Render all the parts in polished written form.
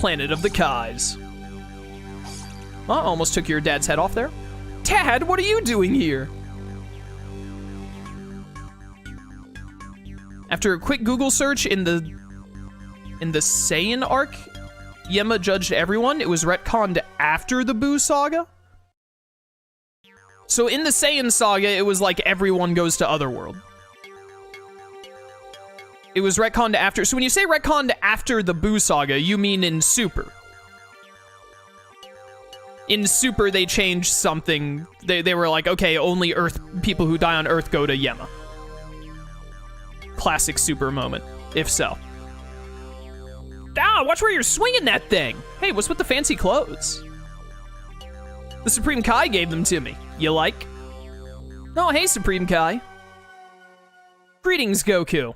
planet of the Kais. Oh, almost took your dad's head off there. Dad, what are you doing here? After a quick Google search in the Saiyan arc, Yema judged everyone. It was retconned after the Buu saga. So in the Saiyan saga, it was like everyone goes to Otherworld. It was retconned after. So when you say retconned after the Buu saga, you mean in Super. In Super, they changed something. They were like, okay, only Earth people who die on Earth go to Yema. Classic Super moment, if so. Ah, watch where you're swinging that thing. Hey, what's with the fancy clothes? The Supreme Kai gave them to me. You like? Oh, hey, Supreme Kai. Greetings, Goku.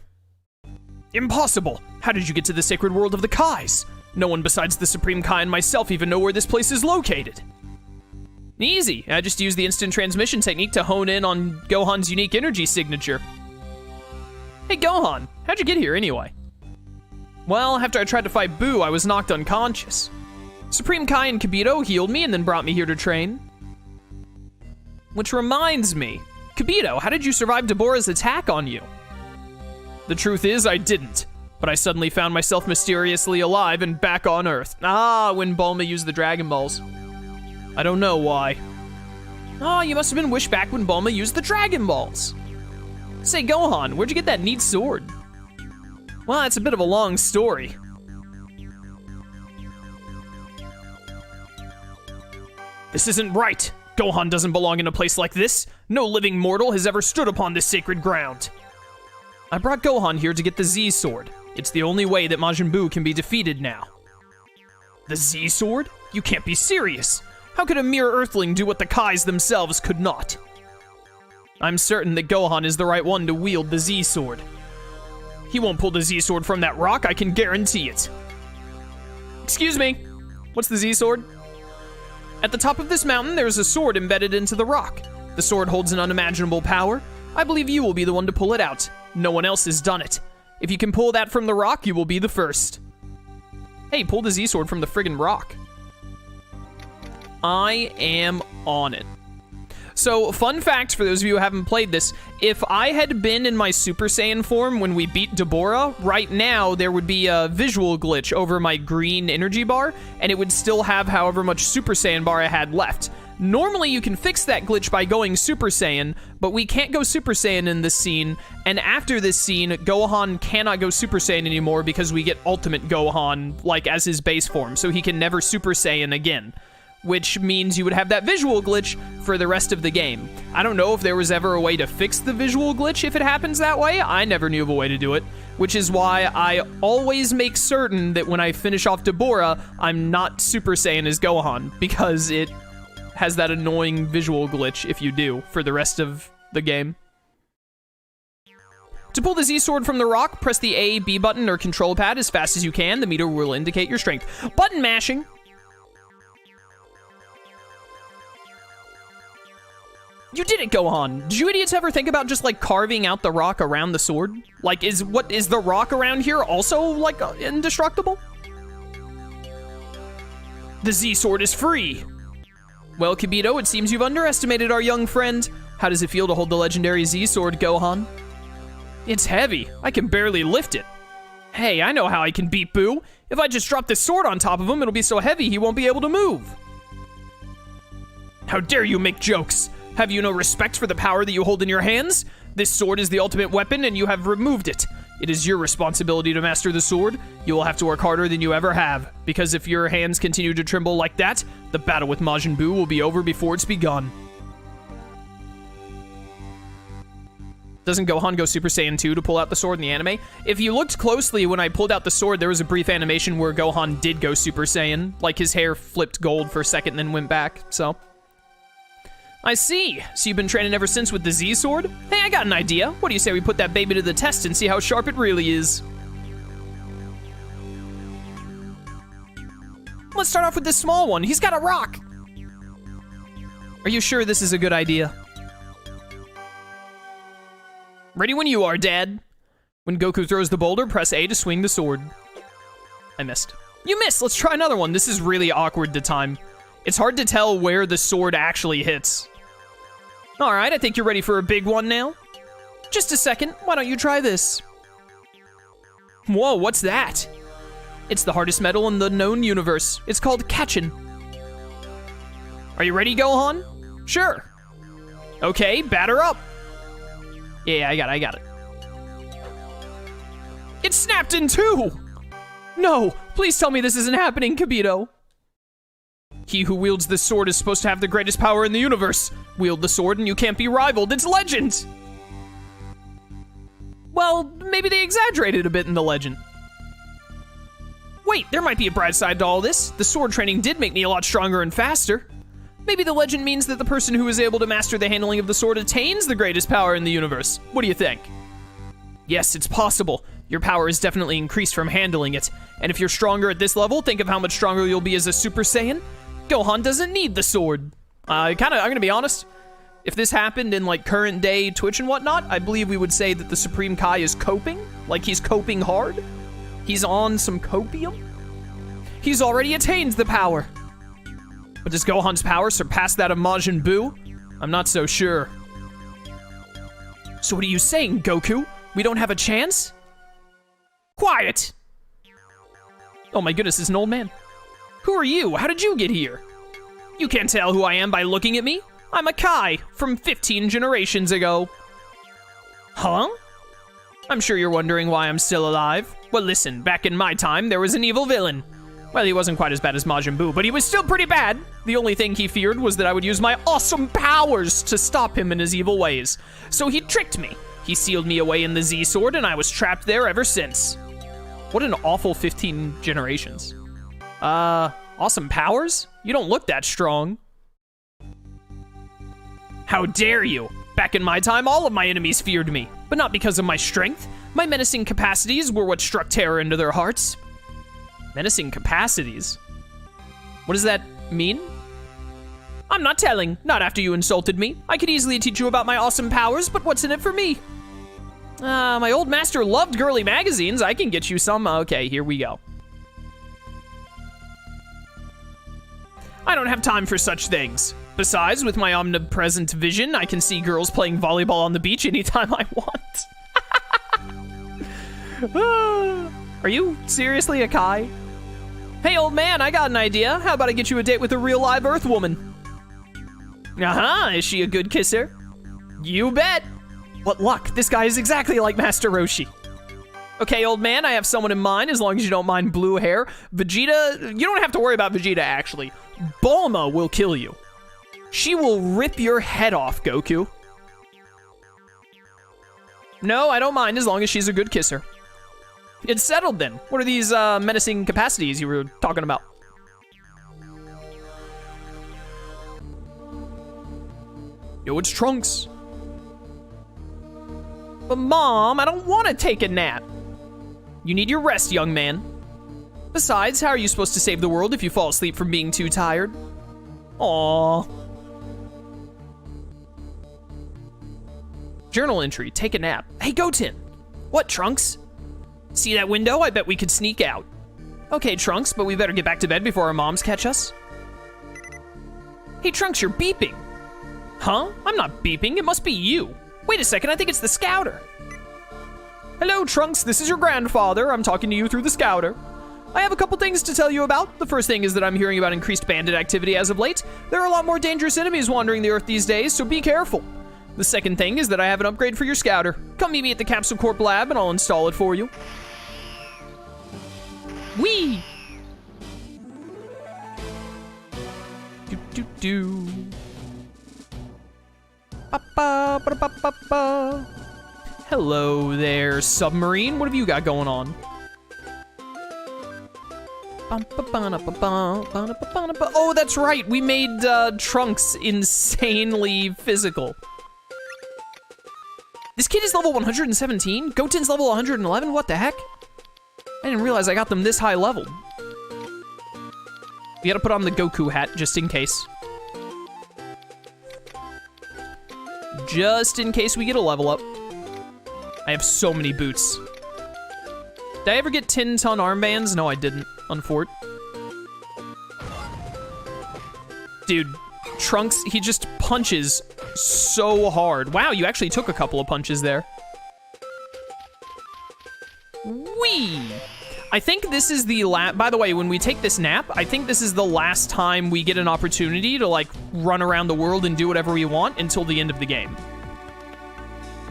Impossible. How did you get to the sacred world of the Kais? No one besides the Supreme Kai and myself even know where this place is located. Easy. I just used the instant transmission technique to hone in on Gohan's unique energy signature. Hey, Gohan, how'd you get here anyway? Well, after I tried to fight Buu, I was knocked unconscious. Supreme Kai and Kibito healed me and then brought me here to train. Which reminds me, Kibito, how did you survive Deborah's attack on you? The truth is, I didn't. But I suddenly found myself mysteriously alive and back on Earth. Ah, when Bulma used the Dragon Balls. I don't know why. Oh, you must have been wished back when Bulma used the Dragon Balls. Say, Gohan, where'd you get that neat sword? Well, it's a bit of a long story. This isn't right. Gohan doesn't belong in a place like this. No living mortal has ever stood upon this sacred ground. I brought Gohan here to get the Z-Sword. It's the only way that Majin Buu can be defeated now. The Z-Sword? You can't be serious. How could a mere Earthling do what the Kais themselves could not? I'm certain that Gohan is the right one to wield the Z-Sword. He won't pull the Z-Sword from that rock, I can guarantee it. Excuse me, what's the Z-Sword? At the top of this mountain, there's a sword embedded into the rock. The sword holds an unimaginable power. I believe you will be the one to pull it out. No one else has done it. If you can pull that from the rock, you will be the first. Hey, pull the Z-Sword from the friggin' rock. I am on it. So, fun fact for those of you who haven't played this, if I had been in my Super Saiyan form when we beat Deborah, right now there would be a visual glitch over my green energy bar, and it would still have however much Super Saiyan bar I had left. Normally you can fix that glitch by going Super Saiyan, but we can't go Super Saiyan in this scene, and after this scene, Gohan cannot go Super Saiyan anymore because we get Ultimate Gohan, like, as his base form, so he can never Super Saiyan again. Which means you would have that visual glitch for the rest of the game. I don't know if there was ever a way to fix the visual glitch if it happens that way. I never knew of a way to do it, which is why I always make certain that when I finish off Deborah, I'm not Super Saiyan as Gohan, because it has that annoying visual glitch if you do for the rest of the game. To pull the Z-Sword from the rock, press the A, B button, or control pad as fast as you can. The meter will indicate your strength. Button mashing. You did it, Gohan. Did you idiots ever think about just, like, carving out the rock around the sword? Like, is the rock around here also, like, indestructible? The Z-Sword is free. Well, Kibito, it seems you've underestimated our young friend. How does it feel to hold the legendary Z-Sword, Gohan? It's heavy. I can barely lift it. Hey, I know how I can beat Buu. If I just drop this sword on top of him, it'll be so heavy he won't be able to move. How dare you make jokes? Have you no respect for the power that you hold in your hands? This sword is the ultimate weapon, and you have removed it. It is your responsibility to master the sword. You will have to work harder than you ever have, because if your hands continue to tremble like that, the battle with Majin Buu will be over before it's begun. Doesn't Gohan go Super Saiyan 2 to pull out the sword in the anime? If you looked closely when I pulled out the sword, there was a brief animation where Gohan did go Super Saiyan. Like, his hair flipped gold for a second and then went back, so... I see. So you've been training ever since with the Z-Sword? Hey, I got an idea. What do you say we put that baby to the test and see how sharp it really is? Let's start off with this small one. He's got a rock. Are you sure this is a good idea? Ready when you are, Dad. When Goku throws the boulder, press A to swing the sword. I missed. You miss. Let's try another one. This is really awkward to time. It's hard to tell where the sword actually hits. All right, I think you're ready for a big one now. Just a second. Why don't you try this? Whoa, what's that? It's the hardest metal in the known universe. It's called Kachin. Are you ready, Gohan? Sure. Okay, batter up. Yeah, I got it. It snapped in two! No, please tell me this isn't happening, Kibito. He who wields this sword is supposed to have the greatest power in the universe. Wield the sword and you can't be rivaled. It's legend! Well, maybe they exaggerated a bit in the legend. Wait, there might be a bright side to all this. The sword training did make me a lot stronger and faster. Maybe the legend means that the person who is able to master the handling of the sword attains the greatest power in the universe. What do you think? Yes, it's possible. Your power is definitely increased from handling it. And if you're stronger at this level, think of how much stronger you'll be as a Super Saiyan. Gohan doesn't need the sword. I'm gonna be honest. If this happened in like current day Twitch and whatnot, I believe we would say that the Supreme Kai is coping. Like he's coping hard. He's on some copium. He's already attained the power. But does Gohan's power surpass that of Majin Buu? I'm not so sure. So what are you saying, Goku? We don't have a chance? Quiet! Oh my goodness, it's an old man. Who are you? How did you get here? You can't tell who I am by looking at me. I'm a Kai from 15 generations ago. Huh? I'm sure you're wondering why I'm still alive. Well, listen, back in my time, there was an evil villain. Well, he wasn't quite as bad as Majin Buu, but he was still pretty bad. The only thing he feared was that I would use my awesome powers to stop him in his evil ways. So he tricked me. He sealed me away in the Z-Sword, and I was trapped there ever since. What an awful 15 generations. Awesome powers? You don't look that strong. How dare you? Back in my time, all of my enemies feared me, but not because of my strength. My menacing capacities were what struck terror into their hearts. Menacing capacities? What does that mean? I'm not telling, not after you insulted me. I could easily teach you about my awesome powers, but what's in it for me? My old master loved girly magazines. I can get you some. Okay, here we go. I don't have time for such things. Besides, with my omnipresent vision, I can see girls playing volleyball on the beach anytime I want. Are you seriously a Kai? Hey, old man, I got an idea. How about I get you a date with a real live Earth woman? Uh-huh, is she a good kisser? You bet. What luck, this guy is exactly like Master Roshi. Okay, old man, I have someone in mind, as long as you don't mind blue hair. Vegeta, you don't have to worry about Vegeta, actually. Bulma will kill you. She will rip your head off, Goku. No, I don't mind, as long as she's a good kisser. It's settled then. What are these menacing capacities you were talking about? Yo, it's Trunks. But Mom, I don't want to take a nap. You need your rest, young man. Besides, how are you supposed to save the world if you fall asleep from being too tired? Aww. Journal entry, take a nap. Hey, Goten. What, Trunks? See that window? I bet we could sneak out. Okay, Trunks, but we better get back to bed before our moms catch us. Hey, Trunks, you're beeping. Huh? I'm not beeping, it must be you. Wait a second, I think it's the Scouter. Hello, Trunks, this is your grandfather. I'm talking to you through the Scouter. I have a couple things to tell you about. The first thing is that I'm hearing about increased bandit activity as of late. There are a lot more dangerous enemies wandering the Earth these days, so be careful. The second thing is that I have an upgrade for your Scouter. Come meet me at the Capsule Corp lab and I'll install it for you. Whee! Do. Ba ba ba ba ba. Hello there, submarine. What have you got going on? Oh, that's right. We made Trunks insanely physical. This kid is level 117? Goten's level 111? What the heck? I didn't realize I got them this high level. We gotta put on the Goku hat, just in case. Just in case we get a level up. I have so many boots. Did I ever get 10-ton armbands? No, I didn't, on Fort. Dude, Trunks, he just punches so hard. Wow, you actually took a couple of punches there. Whee! I think this is the by the way, when we take this nap, I think this is the last time we get an opportunity to, like, run around the world and do whatever we want until the end of the game.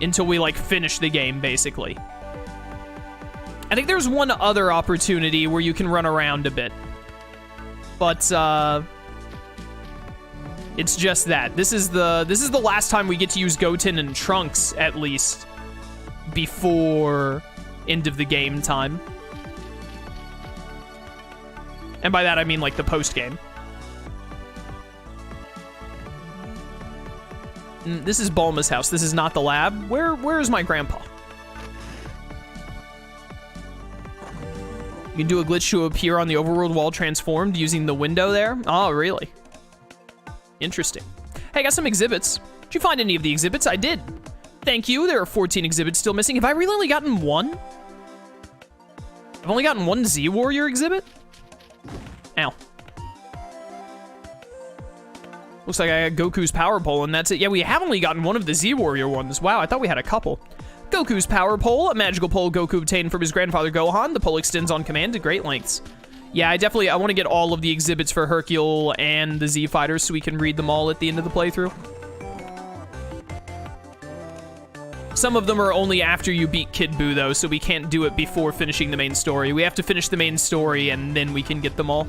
Until we, like, finish the game, basically. I think there's one other opportunity where you can run around a bit. But, it's just that. This is the last time we get to use Goten and Trunks, at least, before end of the game time. And by that, I mean, like, the post-game. This is Bulma's house. This is not the lab. Where is my grandpa? You can do a glitch to appear on the overworld wall transformed using the window there. Oh, really? Interesting. Hey, I got some exhibits. Did you find any of the exhibits? I did. Thank you. There are 14 exhibits still missing. Have I really only gotten one? I've only gotten one Z Warrior exhibit? Ow. Looks like I got Goku's Power Pole, and that's it. Yeah, we have only gotten one of the Z Warrior ones. Wow, I thought we had a couple. Goku's Power Pole, a magical pole Goku obtained from his grandfather Gohan. The pole extends on command to great lengths. Yeah, I want to get all of the exhibits for Hercule and the Z Fighters so we can read them all at the end of the playthrough. Some of them are only after you beat Kid Buu, though, so we can't do it before finishing the main story. We have to finish the main story, and then we can get them all.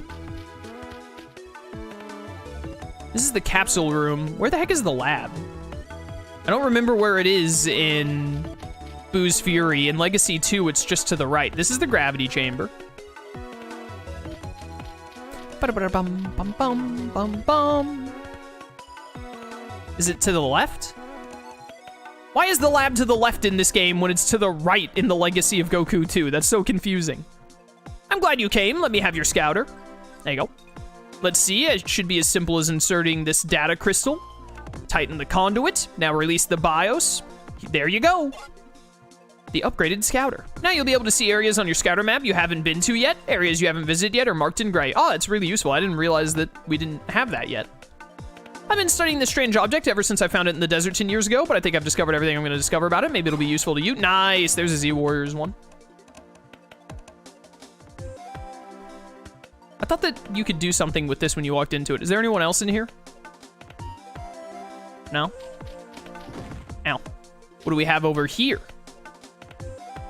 This is the capsule room. Where the heck is the lab? I don't remember where it is in Buu's Fury. In Legacy 2, it's just to the right. This is the gravity chamber. Is it to the left? Why is the lab to the left in this game when it's to the right in the Legacy of Goku 2? That's so confusing. I'm glad you came. Let me have your scouter. There you go. Let's see. It should be as simple as inserting this data crystal. Tighten the conduit. Now release the BIOS. There you go. The upgraded scouter. Now you'll be able to see areas on your scouter map you haven't been to yet. Areas you haven't visited yet are marked in gray. Oh, that's really useful. I didn't realize that we didn't have that yet. I've been studying this strange object ever since I found it in the desert 10 years ago, but I think I've discovered everything I'm going to discover about it. Maybe it'll be useful to you. Nice. There's a Z Warriors one. I thought that you could do something with this when you walked into it. Is there anyone else in here? No? Ow. What do we have over here?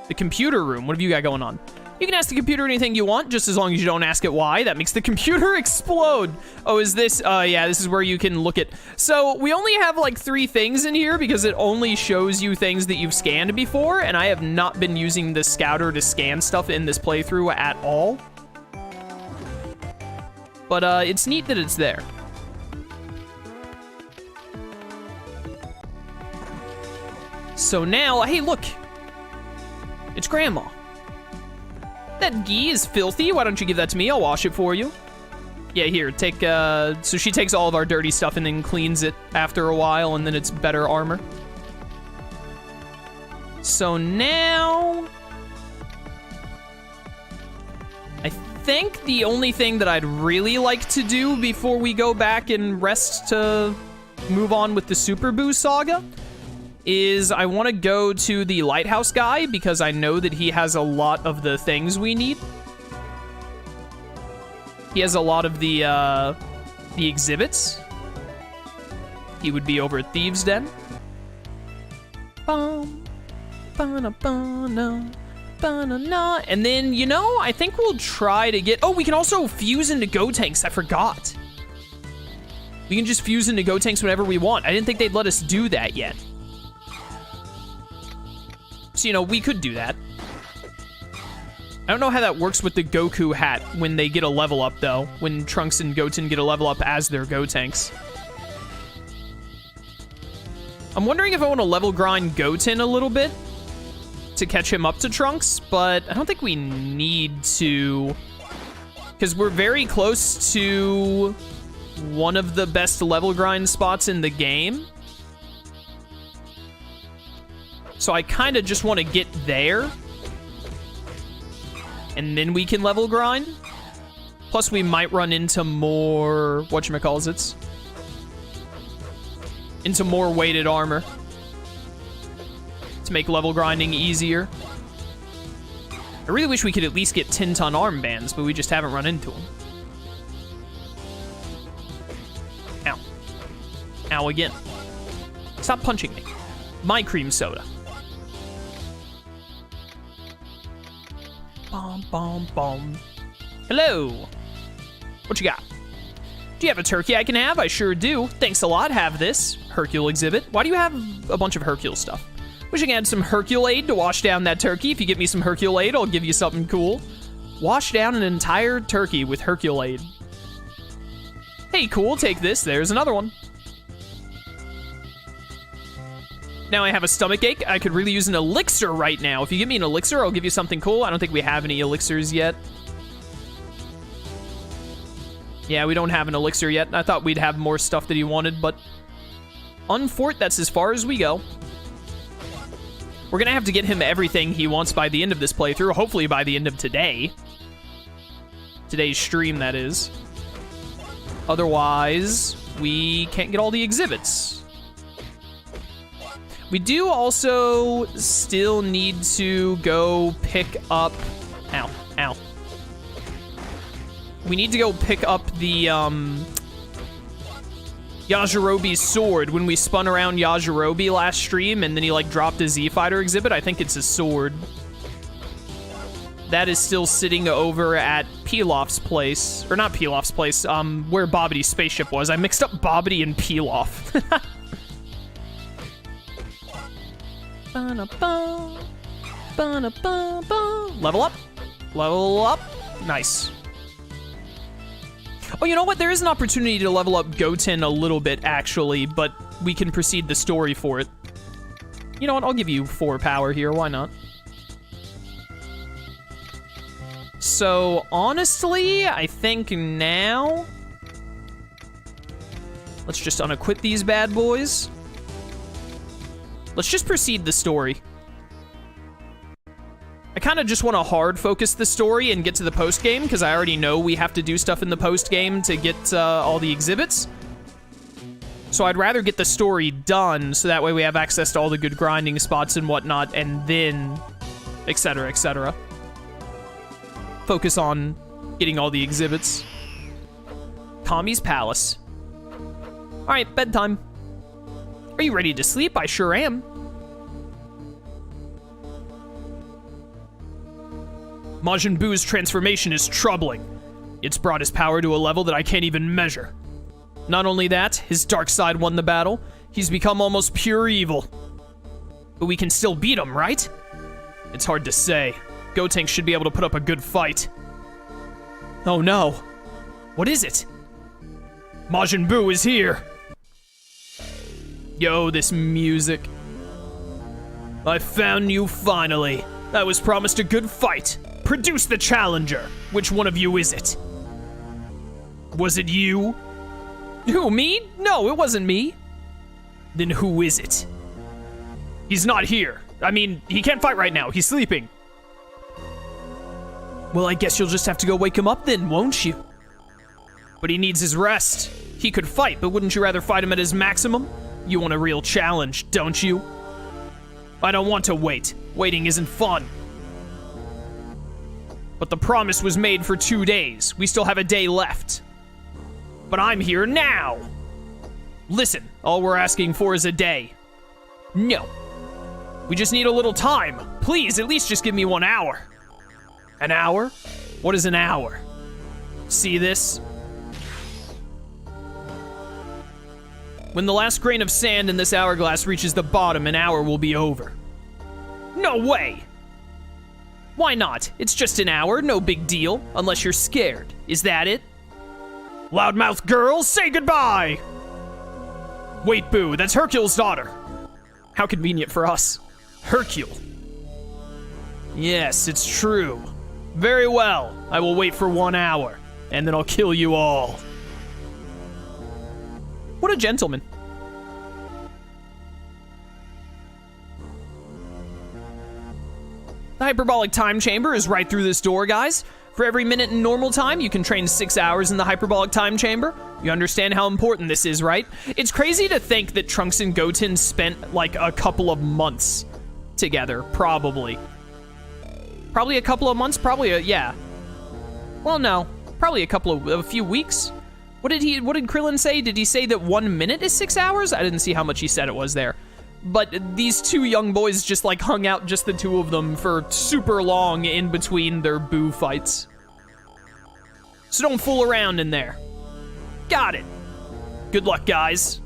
The computer room. What have you got going on? You can ask the computer anything you want, just as long as you don't ask it why. That makes the computer explode. Oh, is this? Yeah, this is where you can look at. So we only have like 3 things in here because it only shows you things that you've scanned before, and I have not been using the scouter to scan stuff in this playthrough at all. But it's neat that it's there. So now, hey, look. It's Grandma. That ghee is filthy. Why don't you give that to me? I'll wash it for you. Yeah, here, take, so she takes all of our dirty stuff and then cleans it after a while, and then it's better armor. So now... I think the only thing that I'd really like to do before we go back and rest to move on with the Super Buu saga is I want to go to the lighthouse guy because I know that he has a lot of the things we need. He has a lot of the exhibits. He would be over at Thieves' Den. And then, you know, I think we'll try to get... Oh, we can also fuse into Gotenks. I forgot. We can just fuse into Gotenks whenever we want. I didn't think they'd let us do that yet. So, you know, we could do that. I don't know how that works with the Goku hat when they get a level up, though. When Trunks and Goten get a level up as their Gotenks. I'm wondering if I want to level grind Goten a little bit to catch him up to Trunks, but I don't think we need to. Because we're very close to one of the best level grind spots in the game. So I kind of just want to get there. and then we can level grind. Plus, we might run into more, whatchamacallits, into more weighted armor to make level grinding easier. I really wish we could at least get 10-ton armbands, but we just haven't run into them. Ow. Ow again. Stop punching me. My cream soda. Bom, bom, bom. Hello. What you got? Do you have a turkey I can have? I sure do. Thanks a lot. Have this. Hercule exhibit. Why do you have a bunch of Hercule stuff? Wish I could add some Herculade to wash down that turkey. If you get me some Herculade, I'll give you something cool. Wash down an entire turkey with Herculade. Hey, cool. Take this. There's another one. Now I have a stomach ache. I could really use an elixir right now. If you give me an elixir, I'll give you something cool. I don't think we have any elixirs yet. Yeah, we don't have an elixir yet. I thought we'd have more stuff that he wanted, but unfort, that's as far as we go. We're gonna have to get him everything he wants by the end of this playthrough, hopefully by the end of today. Today's stream, that is. Otherwise, we can't get all the exhibits. We do also still need to go pick up... Ow, ow. We need to go pick up the, Yajirobe's sword. When we spun around Yajirobe last stream, and then he, like, dropped a Z-Fighter exhibit, I think it's a sword. That is still sitting over at Pilaf's place. Or not Pilaf's place, where Bobbity's spaceship was. I mixed up Bobbity and Pilaf. Level up. Level up. Nice. Oh, you know what? There is an opportunity to level up Goten a little bit, actually, but we can proceed the story for it. You know what? I'll give you 4 power here. Why not? So, honestly, I think now... Let's just unequip these bad boys. Let's just proceed the story. I kind of just want to hard focus the story and get to the post-game, because I already know we have to do stuff in the post-game to get all the exhibits. So I'd rather get the story done, so that way we have access to all the good grinding spots and whatnot, and then, etc., etc. Focus on getting all the exhibits. Kami's Palace. Alright, bedtime. Are you ready to sleep? I sure am. Majin Buu's transformation is troubling. It's brought his power to a level that I can't even measure. Not only that, his dark side won the battle. He's become almost pure evil. But we can still beat him, right? It's hard to say. Gotenks should be able to put up a good fight. Oh no. What is it? Majin Buu is here. Yo, this music. I found you finally. I was promised a good fight. Produce the challenger. Which one of you is it? Was it you? Who, me? No, it wasn't me. Then who is it? He's not here. I mean, he can't fight right now. He's sleeping. Well, I guess you'll just have to go wake him up then, won't you? But he needs his rest. He could fight, but wouldn't you rather fight him at his maximum? You want a real challenge, don't you? I don't want to wait. Waiting isn't fun. But the promise was made for 2 days. We still have a day left. But I'm here now. Listen, all we're asking for is a day. No. We just need a little time. Please, at least just give me 1 hour. An hour? What is an hour? See this? When the last grain of sand in this hourglass reaches the bottom, an hour will be over. No way! Why not? It's just an hour, no big deal, unless you're scared. Is that it? Loudmouth girl, say goodbye! Wait, Boo, that's Hercule's daughter. How convenient for us. Hercule. Yes, it's true. Very well, I will wait for 1 hour, and then I'll kill you all. What a gentleman. The hyperbolic time chamber is right through this door, guys. For every minute in normal time, you can train 6 hours in the hyperbolic time chamber. You understand how important this is, right? It's crazy to think that Trunks and Goten spent like a couple of months together, probably. Probably a couple of months, yeah. Well, no, probably a few weeks. What did Krillin say? Did he say that 1 minute is 6 hours? I didn't see how much he said it was there. But these two young boys just like hung out, just the two of them, for super long in between their Buu fights. So don't fool around in there. Got it. Good luck, guys.